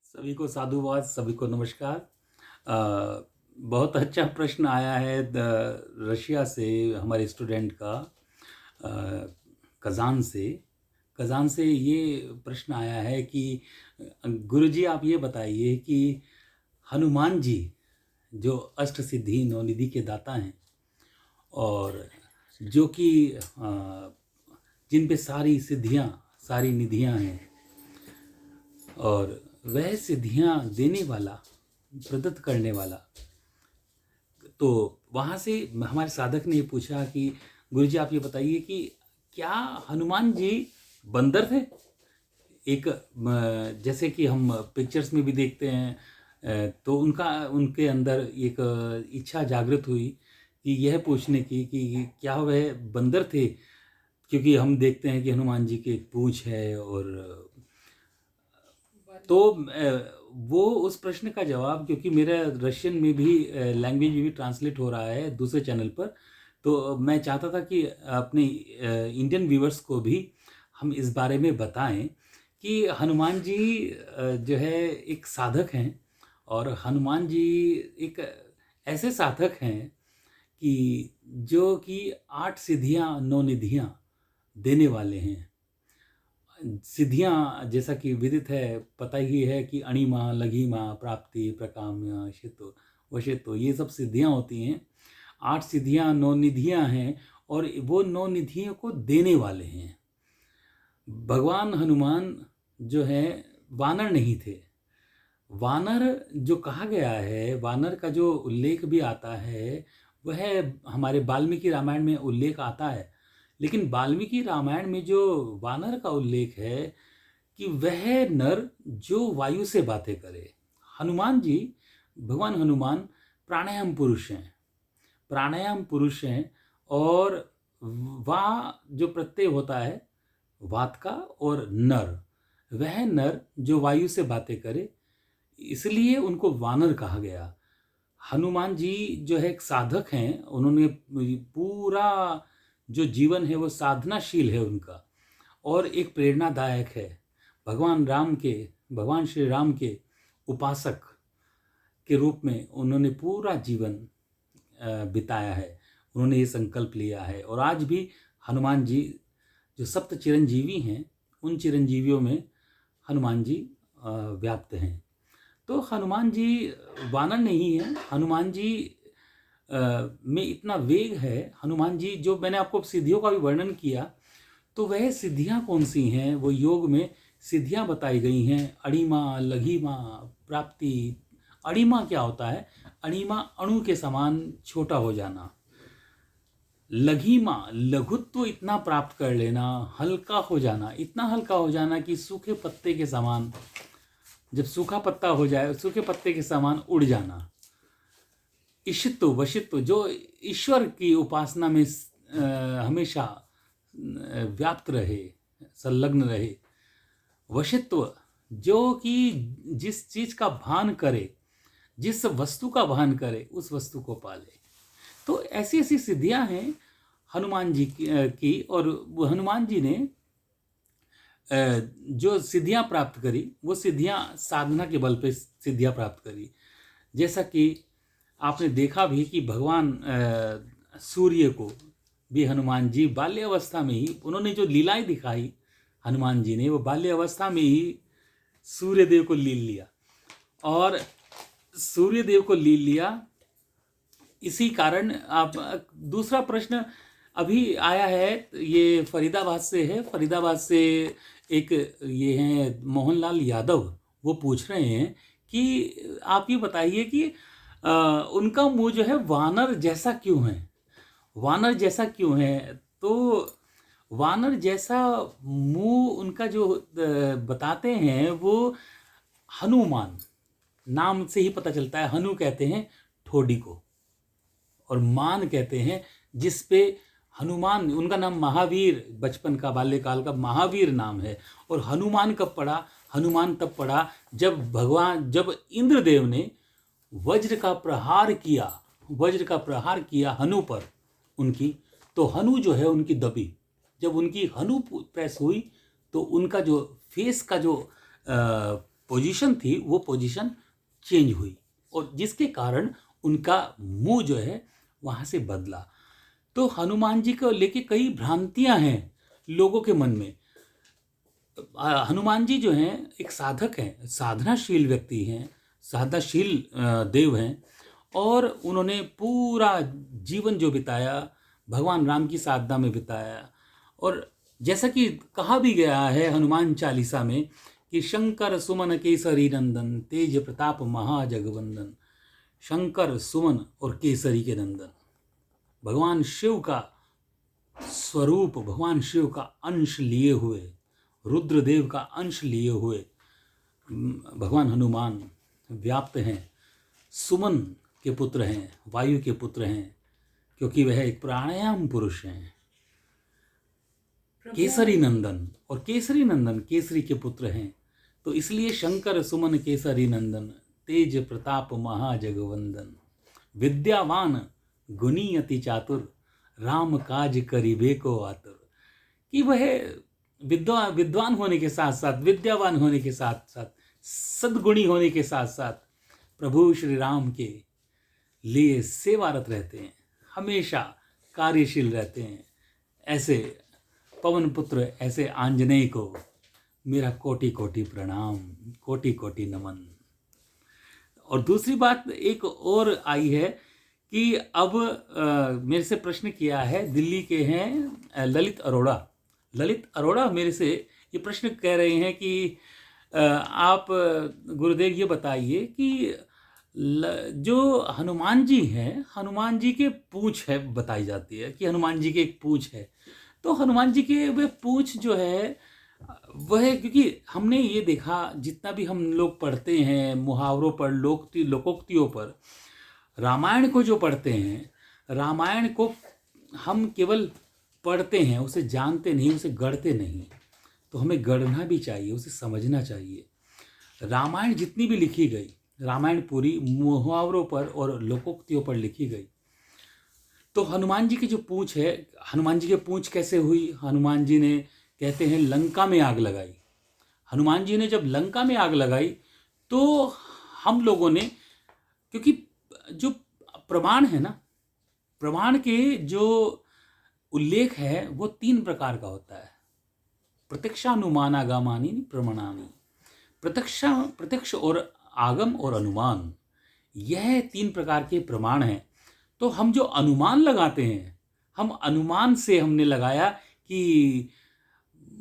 सभी को साधुवाद, सभी को नमस्कार। बहुत अच्छा प्रश्न आया है रशिया से हमारे स्टूडेंट का, कज़ान से। कज़ान से ये प्रश्न आया है कि गुरुजी आप ये बताइए कि हनुमान जी जो अष्ट सिद्धि नौनिधि के दाता हैं और जो कि जिन पे सारी सिद्धियाँ सारी निधियाँ हैं और वह सिद्धियाँ देने वाला, प्रदत्त करने वाला। तो वहाँ से हमारे साधक ने ये पूछा कि गुरुजी आप ये बताइए कि क्या हनुमान जी बंदर थे? एक जैसे कि हम पिक्चर्स में भी देखते हैं, तो उनके अंदर एक इच्छा जागृत हुई कि यह पूछने की कि क्या वह बंदर थे? क्योंकि हम देखते हैं कि हनुमान जी की एक पूँछ है और तो वो उस प्रश्न का जवाब, क्योंकि मेरा रशियन में भी लैंग्वेज में भी ट्रांसलेट हो रहा है दूसरे चैनल पर, तो मैं चाहता था कि अपने इंडियन व्यूअर्स को भी हम इस बारे में बताएं कि हनुमान जी जो है एक साधक हैं और हनुमान जी एक ऐसे साधक हैं कि जो कि 8 सिद्धियां 9 निधियां देने वाले हैं। सिद्धियाँ जैसा कि विदित है, पता ही है कि अणिमा, लघिमा, प्राप्ति, प्रकाम्य, शितो, वशितो, ये सब सिद्धियाँ होती हैं। 8 सिद्धियाँ 9 निधियाँ हैं और वो 9 निधियों को देने वाले हैं। भगवान हनुमान जो हैं वानर नहीं थे। वानर जो कहा गया है, वानर का जो उल्लेख भी आता है, वह हमारे वाल्मीकि रामायण में उल्लेख आता है। लेकिन वाल्मीकि रामायण में जो वानर का उल्लेख है कि वह नर जो वायु से बातें करे। हनुमान जी, भगवान हनुमान प्राणायाम पुरुष हैं। प्राणायाम पुरुष हैं और वा जो प्रत्यय होता है वात का और नर, वह नर जो वायु से बातें करे, इसलिए उनको वानर कहा गया। हनुमान जी जो है एक साधक हैं, उन्होंने पूरा जो जीवन है वो साधनाशील है उनका और एक प्रेरणादायक है। भगवान श्री राम के उपासक के रूप में उन्होंने पूरा जीवन बिताया है। उन्होंने ये संकल्प लिया है और आज भी हनुमान जी जो सप्त चिरंजीवी हैं, उन चिरंजीवियों में हनुमान जी व्याप्त हैं। तो हनुमान जी वानर नहीं है। हनुमान जी में इतना वेग है। हनुमान जी जो मैंने आपको सिद्धियों का भी वर्णन किया, तो वह सिद्धियां कौन सी हैं? वो योग में सिद्धियां बताई गई हैं, अणिमा, लघिमा, प्राप्ति। अणिमा क्या होता है? अणिमा अणु के समान छोटा हो जाना। लघिमा लघुत्व इतना प्राप्त कर लेना, हल्का हो जाना, इतना हल्का हो जाना कि सूखे पत्ते के समान, जब सूखा पत्ता हो जाए सूखे पत्ते के समान उड़ जाना। ईशित्व वशित्व जो ईश्वर की उपासना में हमेशा व्याप्त रहे, संलग्न रहे। वशित्व जो कि जिस चीज का भान करे, जिस वस्तु का भान करे, उस वस्तु को पाले। तो ऐसी ऐसी सिद्धियां हैं हनुमान जी की और हनुमान जी ने जो सिद्धियां प्राप्त करी, वो सिद्धियां साधना के बल पे सिद्धियां प्राप्त करी। जैसा कि आपने देखा भी कि भगवान सूर्य को भी हनुमान जी बाल्यावस्था में ही, उन्होंने जो लीलाएं दिखाई हनुमान जी ने, वो बाल्यावस्था में ही सूर्यदेव को लील लिया और सूर्यदेव को लील लिया। इसी कारण आप दूसरा प्रश्न अभी आया है, ये फरीदाबाद से है। फरीदाबाद से एक ये हैं मोहनलाल यादव, वो पूछ रहे हैं कि आप ये बताइए कि उनका मुंह जो है वानर जैसा क्यों है? वानर जैसा क्यों है? तो वानर जैसा मुंह उनका जो बताते हैं, वो हनुमान नाम से ही पता चलता है। हनु कहते हैं ठोडी को और मान कहते हैं जिस पे हनुमान, उनका नाम महावीर, बचपन का बाल्यकाल का महावीर नाम है। और हनुमान कब पड़ा? हनुमान तब पड़ा जब इंद्रदेव ने वज्र का प्रहार किया हनु पर उनकी, तो हनु जो है उनकी दबी। जब उनकी हनु प्रेस हुई तो उनका जो फेस का जो पोजीशन थी वो पोजीशन चेंज हुई, और जिसके कारण उनका मुंह जो है वहाँ से बदला। तो हनुमान जी को लेके कई भ्रांतियां हैं लोगों के मन में। हनुमान जी जो हैं एक साधक हैं, साधनाशील व्यक्ति हैं, साधनाशील देव हैं, और उन्होंने पूरा जीवन जो बिताया भगवान राम की साधना में बिताया। और जैसा कि कहा भी गया है हनुमान चालीसा में कि शंकर सुमन केसरी नंदन तेज प्रताप महाजगवंदन। शंकर, सुमन और केसरी के नंदन, भगवान शिव का स्वरूप, भगवान शिव का अंश लिए हुए, रुद्रदेव का अंश लिए हुए भगवान हनुमान व्याप्त हैं। सुमन के पुत्र हैं, वायु के पुत्र हैं, क्योंकि वह एक प्राणायाम पुरुष हैं। केसरी नंदन, और केसरी नंदन केसरी के पुत्र हैं, तो इसलिए शंकर सुमन केसरी नंदन तेज प्रताप महाजगवंदन। विद्यावान गुणी अति चातुर राम काज करिबे को आतुर। कि वह विद्वान होने के साथ साथ, विद्यावान होने के साथ साथ, सद्गुणी होने के साथ साथ प्रभु श्री राम के लिए सेवारत रहते हैं, हमेशा कार्यशील रहते हैं। ऐसे पवन पुत्र, ऐसे आंजनेय को मेरा कोटि कोटि प्रणाम, कोटि कोटि नमन। और दूसरी बात एक और आई है कि अब मेरे से प्रश्न किया है, दिल्ली के हैं ललित अरोड़ा। ललित अरोड़ा मेरे से ये प्रश्न कह रहे हैं कि आप गुरुदेव ये बताइए कि जो हनुमान जी हैं, हनुमान जी के पूंछ है, बताई जाती है कि हनुमान जी के एक पूंछ है। तो हनुमान जी के वे पूंछ जो है वह, क्योंकि हमने ये देखा, जितना भी हम लोग पढ़ते हैं मुहावरों पर, लोकोक्तियों पर, रामायण को जो पढ़ते हैं, रामायण को हम केवल पढ़ते हैं, उसे जानते नहीं, उसे गढ़ते नहीं। तो हमें गढ़ना भी चाहिए, उसे समझना चाहिए। रामायण जितनी भी लिखी गई, रामायण पूरी मुहावरों पर और लोकोक्तियों पर लिखी गई। तो हनुमान जी की जो पूंछ है, हनुमान जी की पूंछ कैसे हुई? हनुमान जी ने, कहते हैं, लंका में आग लगाई। हनुमान जी ने जब लंका में आग लगाई तो हम लोगों ने, क्योंकि जो प्रमाण है ना, प्रमाण के जो उल्लेख है वो 3 प्रकार का होता है। प्रत्यक्षानुमानागमानि प्रमाणानि। प्रत्यक्ष और आगम और अनुमान, यह 3 प्रकार के प्रमाण हैं। तो हम जो अनुमान लगाते हैं, हम अनुमान से हमने लगाया कि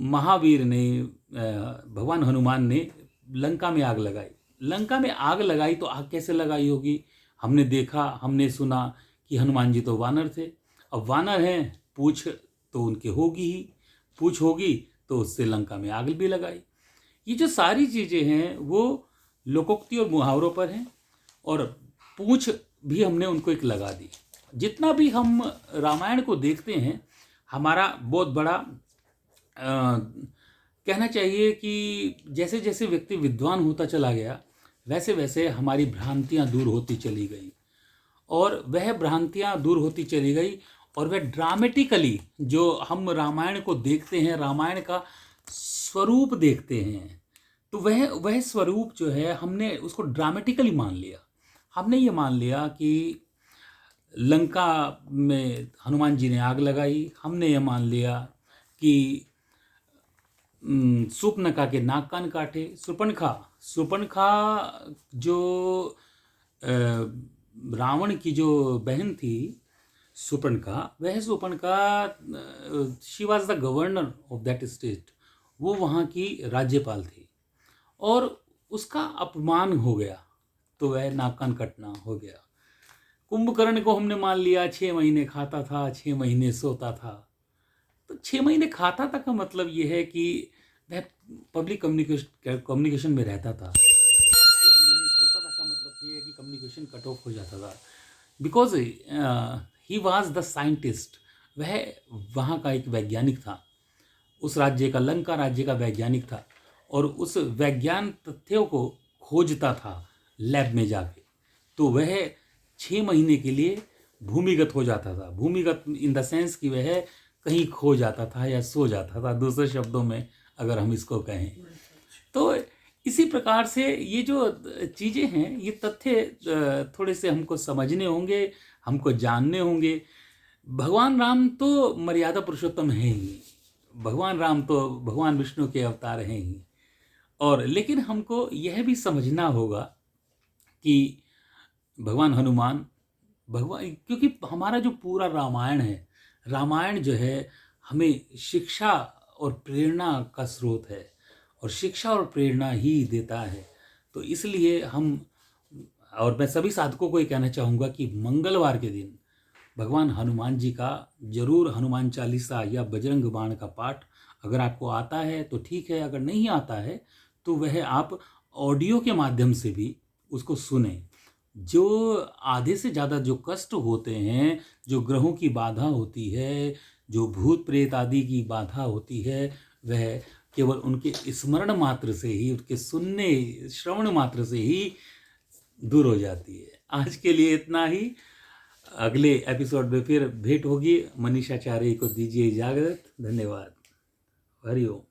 महावीर ने, भगवान हनुमान ने लंका में आग लगाई। लंका में आग लगाई तो आग कैसे लगाई होगी? हमने देखा, हमने सुना कि हनुमान जी तो वानर थे। अब वानर हैं, पूंछ तो उनके होगी ही, पूंछ होगी तो उससे लंका में आग भी लगाई। ये जो सारी चीज़ें हैं वो लोकोक्ति और मुहावरों पर हैं, और पूंछ भी हमने उनको एक लगा दी। जितना भी हम रामायण को देखते हैं, हमारा बहुत बड़ा कहना चाहिए कि जैसे जैसे व्यक्ति विद्वान होता चला गया, वैसे वैसे हमारी भ्रांतियाँ दूर होती चली गई, और वह भ्रांतियाँ दूर होती चली गई, और वह ड्रामेटिकली जो हम रामायण को देखते हैं, रामायण का स्वरूप देखते हैं, तो वह स्वरूप जो है, हमने उसको ड्रामेटिकली मान लिया। हमने ये मान लिया कि लंका में हनुमान जी ने आग लगाई। हमने ये मान लिया कि शूर्पणखा के नाक कान काटे। शूर्पणखा जो रावण की जो बहन थी शूर्पणखा, वह Shurpanakha, she was the governor of that state, वो वहाँ की राज्यपाल थी, और उसका अपमान हो गया तो वह नाक कान कटना हो गया। कुंभकर्ण को हमने मान लिया 6 महीने खाता था, 6 महीने सोता था। तो 6 महीने खाता था का मतलब ये है कि वह पब्लिक कम्युनिकेशन में रहता था। 6 महीने सोता था का मतलब ये है कि कम्युनिकेशन कट ऑफ हो जाता था, because he was the scientist. वह वहाँ का एक वैज्ञानिक था, उस राज्य का, लंका राज्य का वैज्ञानिक था, और उस वैज्ञान तथ्यों को खोजता था लैब में जाके। तो वह 6 महीने के लिए भूमिगत हो जाता था। भूमिगत इन द सेंस कि वह कहीं खो जाता था या सो जाता था, दूसरे शब्दों में अगर हम इसको कहें। तो इसी प्रकार से ये जो चीज़ें हैं, ये तथ्य थोड़े से हमको समझने होंगे, हमको जानने होंगे। भगवान राम तो मर्यादा पुरुषोत्तम हैं ही, भगवान राम तो भगवान विष्णु के अवतार हैं ही। और लेकिन हमको यह भी समझना होगा कि भगवान हनुमान, भगवान, क्योंकि हमारा जो पूरा रामायण है, रामायण जो है हमें शिक्षा और प्रेरणा का स्रोत है, और शिक्षा और प्रेरणा ही देता है। तो इसलिए हम, और मैं सभी साधकों को ये कहना चाहूँगा कि मंगलवार के दिन भगवान हनुमान जी का जरूर हनुमान चालीसा या बजरंग बाण का पाठ, अगर आपको आता है तो ठीक है, अगर नहीं आता है तो वह आप ऑडियो के माध्यम से भी उसको सुने। जो आधे से ज़्यादा जो कष्ट होते हैं, जो ग्रहों की बाधा होती है, जो भूत प्रेत आदि की बाधा होती है, वह केवल उनके स्मरण मात्र से ही, उनके सुनने श्रवण मात्र से ही दूर हो जाती है। आज के लिए इतना ही। अगले एपिसोड में फिर भेंट होगी। मनीषाचार्य को दीजिए इजाज़त। धन्यवाद। हरि ओम।